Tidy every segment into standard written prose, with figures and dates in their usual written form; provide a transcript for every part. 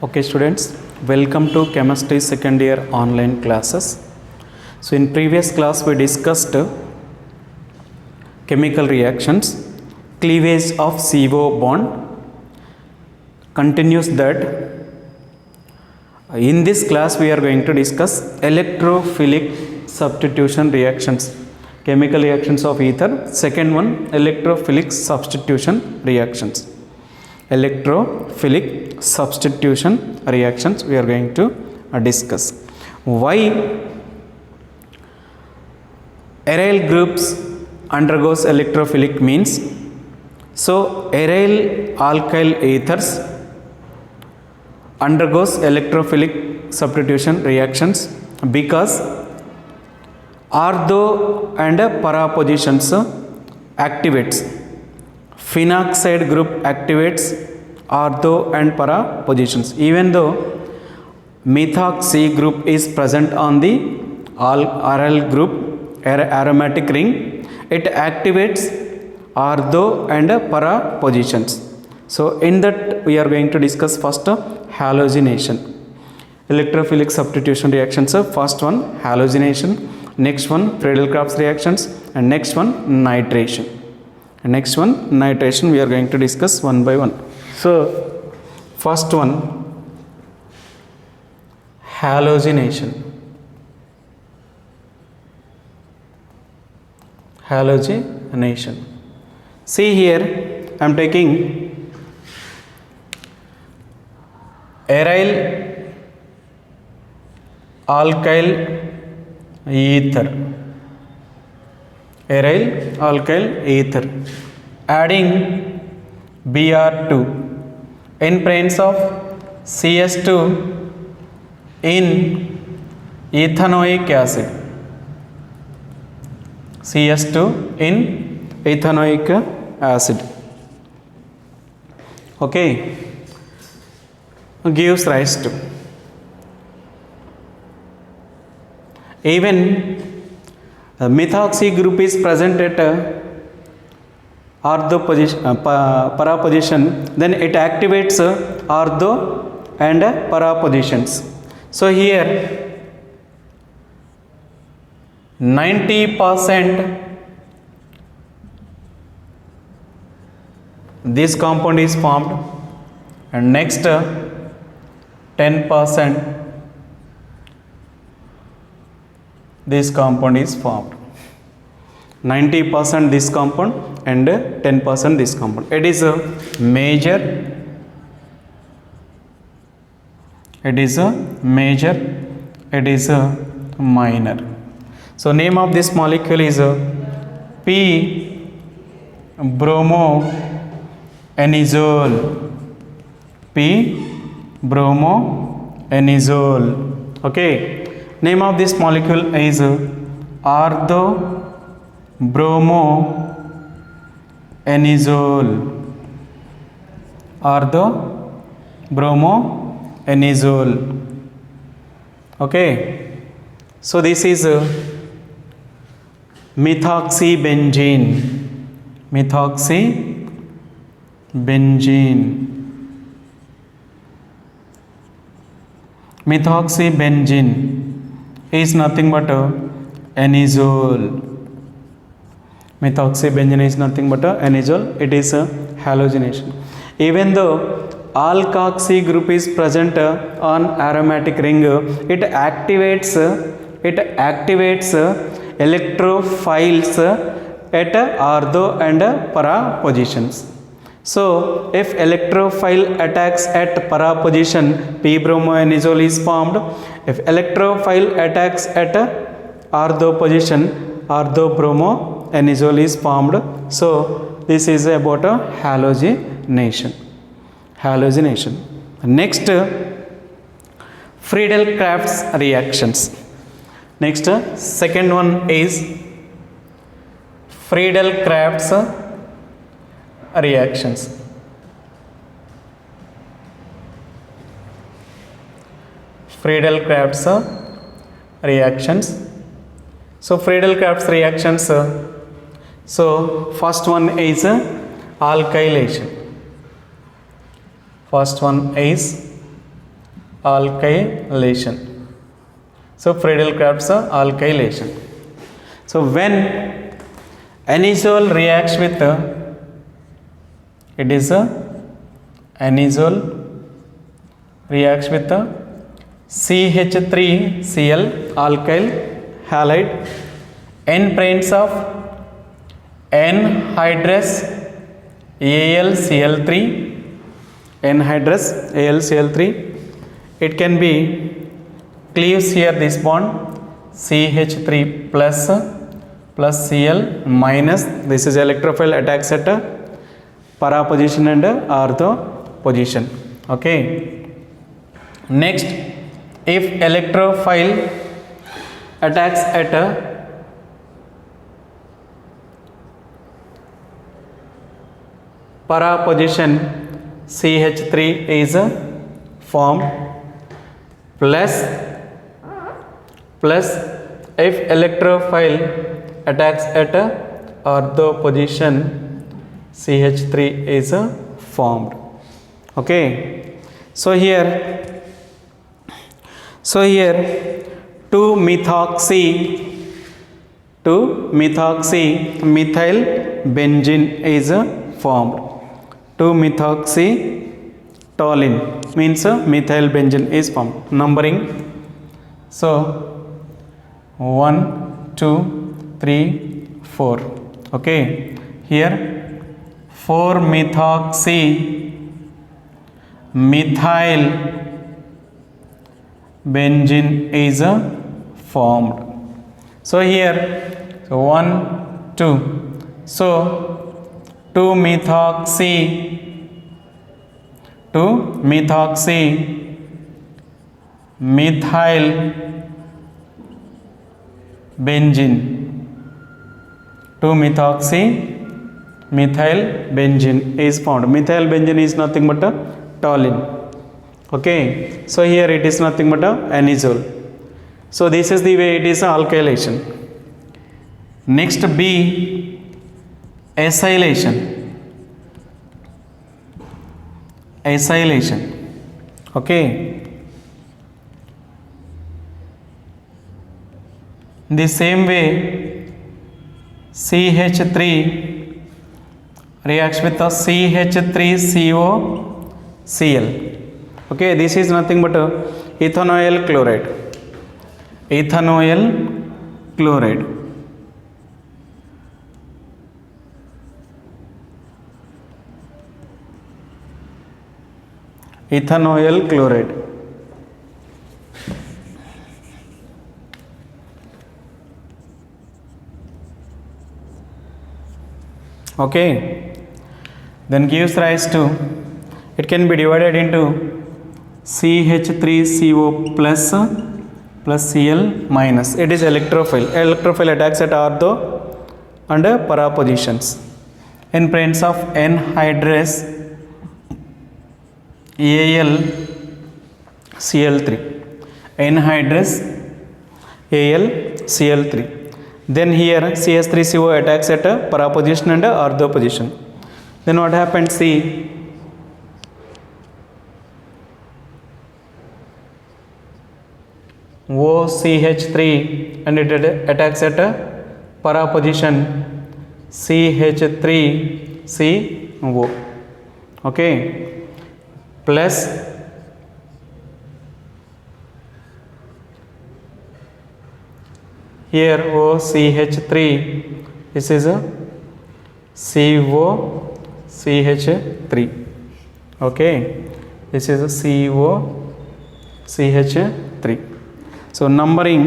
Okay students, welcome to chemistry second year online classes. So in previous class we discussed chemical reactions, cleavage of CO bond. Continues that. In this class we are going to discuss electrophilic substitution reactions, chemical reactions of ether. Second one, electrophilic substitution reactions. Electrophilic substitution reactions we are going to discuss. Why aryl groups undergoes electrophilic means, so aryl alkyl ethers undergoes electrophilic substitution reactions because ortho and para positions activates. Phenoxide group activates ortho and para positions. Even though methoxy group is present on the aryl group aromatic ring, it activates ortho and para positions. So in that we are going to discuss first halogenation. Electrophilic substitution reactions. First one halogenation, next one Friedel-Crafts reactions, and next one nitration. Next one nitration we are going to discuss one by one. So first one halogenation. Halogenation. See here I am taking aryl alkyl ether. Aryl alkyl ether, adding Br2 in presence of CS2 in ethanoic acid. CS2 in ethanoic acid. Okay, gives rise to, even methoxy group is present at ortho position, para position, then it activates ortho and para positions. So here 90% this compound is formed, and next 10% this compound is formed. 90% this compound and 10% this compound. It is a major, it is a major, it is a minor. So name of this molecule is P bromoenizole. P bromoenizole. Okay, name of this molecule is ortho-bromoenizole. Ortho-bromoenizole. Okay, so this is methoxybenzene. Methoxybenzene. Methoxybenzene is nothing but enizole. Methoxybenzene is nothing but enizole. It is a halogenation. Even though alkoxy group is present on aromatic ring, it activates electrophiles at ortho and para positions. So if electrophile attacks at para position, P bromoenizole is formed. If electrophile attacks at ortho position, ortho bromoenizole is formed. So this is about a halogenation. Halogenation. Next, Friedel-Crafts reactions. Next, second one is Friedel-Crafts reactions. Friedel-Crafts reactions. So Friedel-Crafts reactions. So first one is alkylation. First one is alkylation. So Friedel-Crafts alkylation. So when anisole reacts with it is anisole reacts with CH3Cl alkyl halide N-branes of anhydrous AlCl3 anhydrous AlCl3, it can be cleaves here this bond CH3 plus Cl minus, this is electrophile attacks at para position and ortho position. Okay, next if electrophile attacks at para position, CH3 is formed plus if electrophile attacks at ortho position, CH3 is formed. Okay, so here 2-methoxy methyl benzene is formed. 2-methoxy toluene means methyl benzene is formed. Numbering, so 1 2 3 4. Okay, here 4-methoxy methyl benzene is formed. So here 1 2, so 2-methoxy methyl benzene, 2-methoxy methyl benzene is formed. Methyl benzene is nothing but a toluene. Okay, so here it is nothing but a anisole. So this is the way it is alkylation. Next B, acylation. Okay, the same way CH3 reacts with the CH3COCl. Okay, this is nothing but ethanoyl chloride. Ethanoyl chloride. Ethanoyl chloride. Okay, then gives rise to, it can be divided into CH3CO plus Cl minus. It is electrophile. Electrophile attacks at ortho and para positions. N-branes of anhydrous AlCl3. Anhydrous AlCl3. Then here CH3CO attacks at para position and ortho position. Then what happens? See, OCH3 and it attacks at para position, CH3CO. Okay, plus here OCH3, this is a COCH3. Okay, this is a COCH3. So numbering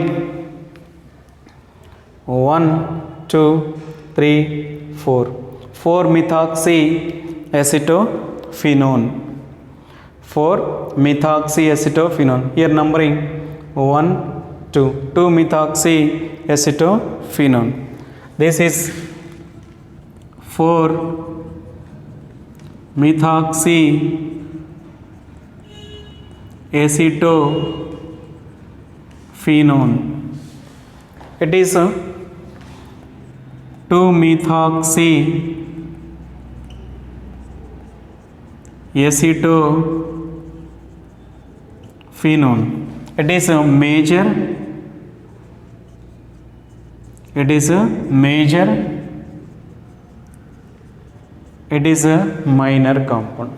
1 2 3 4. 4-methoxy acetophenone. 4-methoxy acetophenone. Here numbering 1 2. 2-methoxy acetophenone. This is 4-methoxy acetophenone. It is 2-methoxy acetophenone phenone. It is a major. It is a major. It is a minor compound.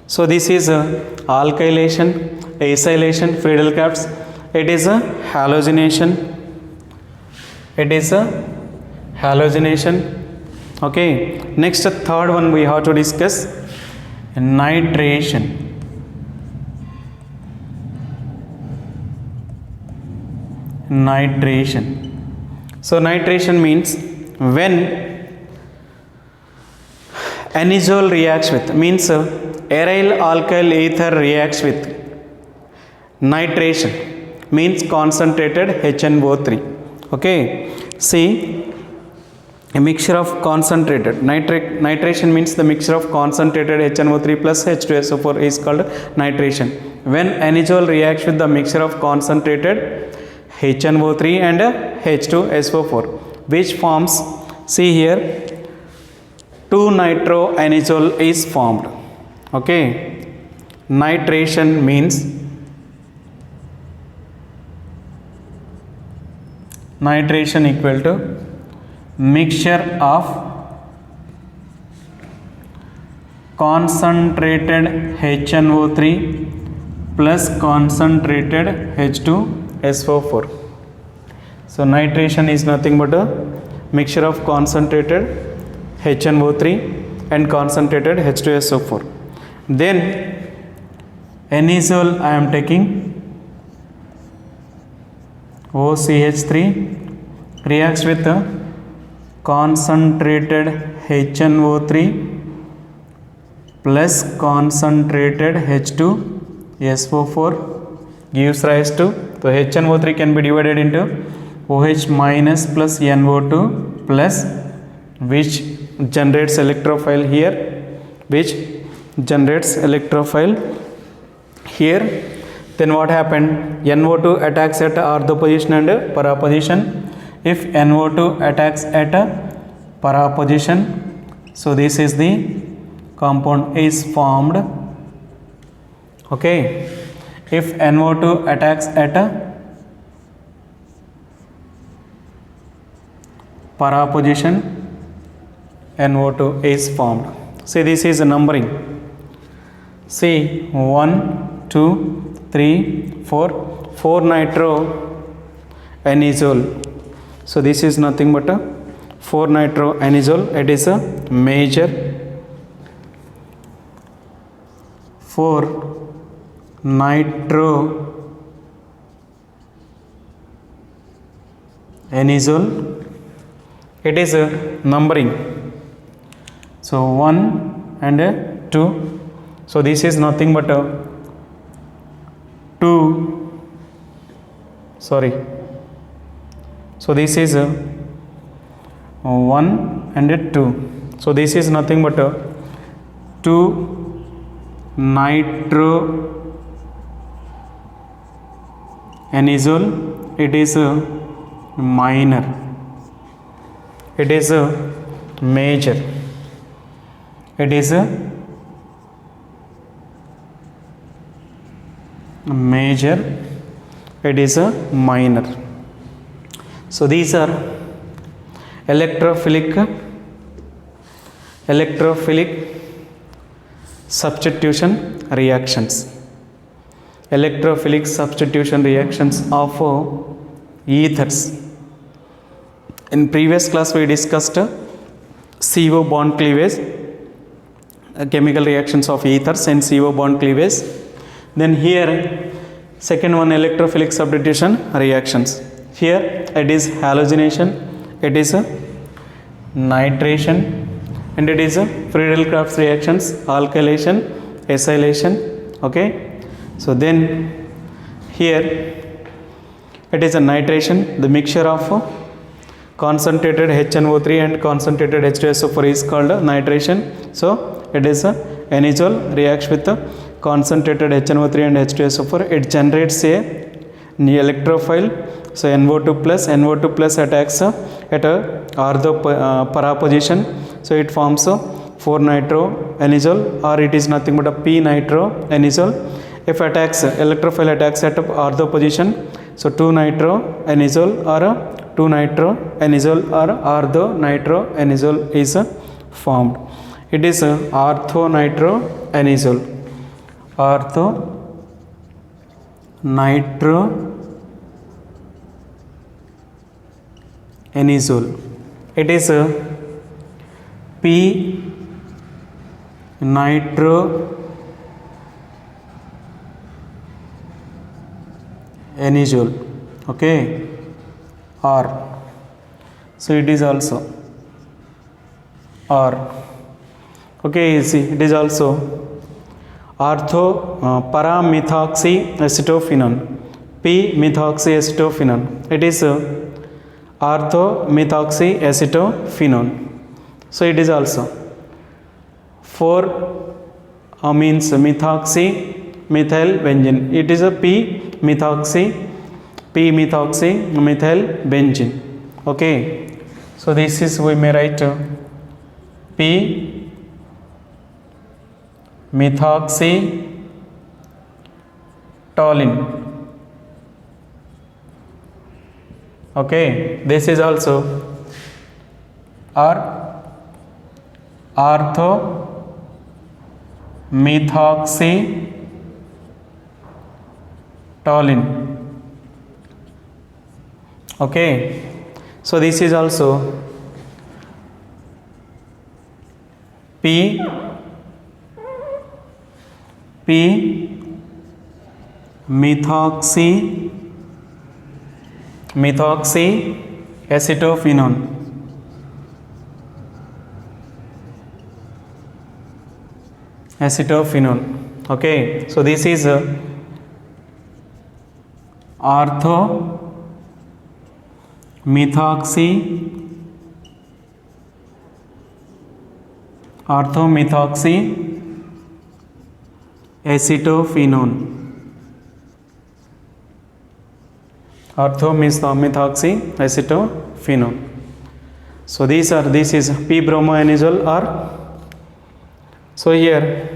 So this is a alkylation, acylation, Friedel Crafts. It is a halogenation. It is a halogenation. Okay. Next, third one we have to discuss nitration. Nitration. So nitration means when anisole reacts with, means aryl alkyl ether reacts with nitration, means concentrated HNO3. Okay, see, a mixture of concentrated nitration means the mixture of concentrated HNO3 plus H2SO4 is called nitration. When anisole reacts with the mixture of concentrated HNO3 and H2SO4, which forms, see here, 2-nitroanisole is formed. Okay, nitration means nitration equal to mixture of concentrated HNO3 plus concentrated H2SO4. So nitration is nothing but a mixture of concentrated HNO3 and concentrated H2SO4. Then anisole I am taking OCH3 reacts with the concentrated HNO3 plus concentrated H2SO4 gives rise to, so HNO3 can be divided into OH minus plus NO2 plus, which generates electrophile here, which generates electrophile here. Then what happened? NO2 attacks at ortho position and para position. If NO2 attacks at para position, so this is the compound is formed. Okay, if NO2 attacks at para position, NO2 is formed. See, this is a numbering. See, 1, 2, 3, 4, 4 nitroanisole. So this is nothing but a 4 nitroanisole. It is a major. 4 nitroanisole. It is a numbering. So 1 and 2. So this is nothing but a 2. Sorry. So this is a 1 and 2. So this is nothing but a 2 nitroanisole. It is a minor. It is a major. It is a major. It is a minor. So these are electrophilic substitution reactions. Electrophilic substitution reactions of ethers. In previous class we discussed CO bond cleavage, chemical reactions of ethers and CO bond cleavage. Then here second one, electrophilic substitution reactions. Here it is halogenation, it is a nitration, and it is a Friedel Crafts reactions, alkylation, acylation. Okay, so then here it is a nitration, the mixture of concentrated HNO3 and concentrated H2SO4 is called nitration. So it is a anisole reacts with the concentrated HNO3 and H2SO4. It generates a electrophile. So NO2 plus attacks at a ortho para position. So it forms a 4 nitroanisole, or it is nothing but a p nitroanisole. if attacks electrophile attacks at ortho position, so 2-nitroanisole or 2-nitroanisole or ortho-nitroanisole is formed. It is ortho-nitroanisole. Ortho-nitroanisole. It is p-nitroanisole. Okay, R. So it is also R. Okay, see, it is also paramethoxyacetophenone, p-methoxyacetophenone. It is orthomethoxyacetophenone. So it is also 4 means methoxy methyl benzene. It is a p-methoxy methyl benzene. Okay, so this is, we may write p methoxy toluene. Okay, this is also ortho methoxy toluene. Okay, so this is also p methoxy acetophenone. Okay, so this is orthomethoxy acetophenone. Orthomethoxy acetophenone. So this is p-bromoanisole or, so here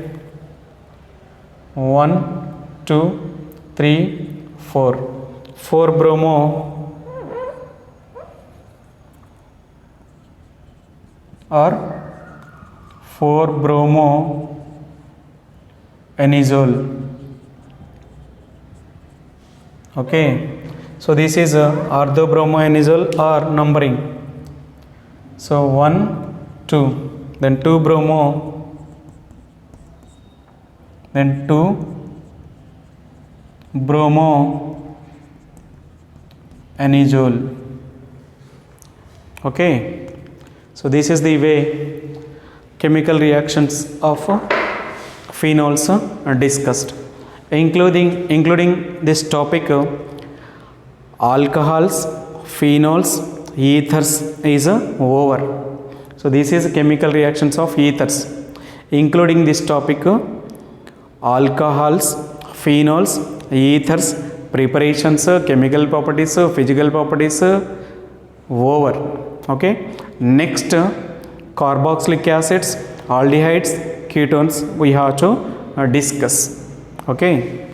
1 2 3 4 bromo or 4 bromoanisole. Okay, so this is ortho-bromoanisole or numbering. So 1 2, then 2 bromo, then 2 bromoanisole. Okay, so this is the way chemical reactions of phenols are discussed, including this topic, alcohols, phenols, ethers is over. So this is chemical reactions of ethers, including this topic, alcohols, phenols, ethers, preparations, chemical properties, physical properties, over. Okay, next carboxylic acids, aldehydes, ketones we have to discuss. Okay.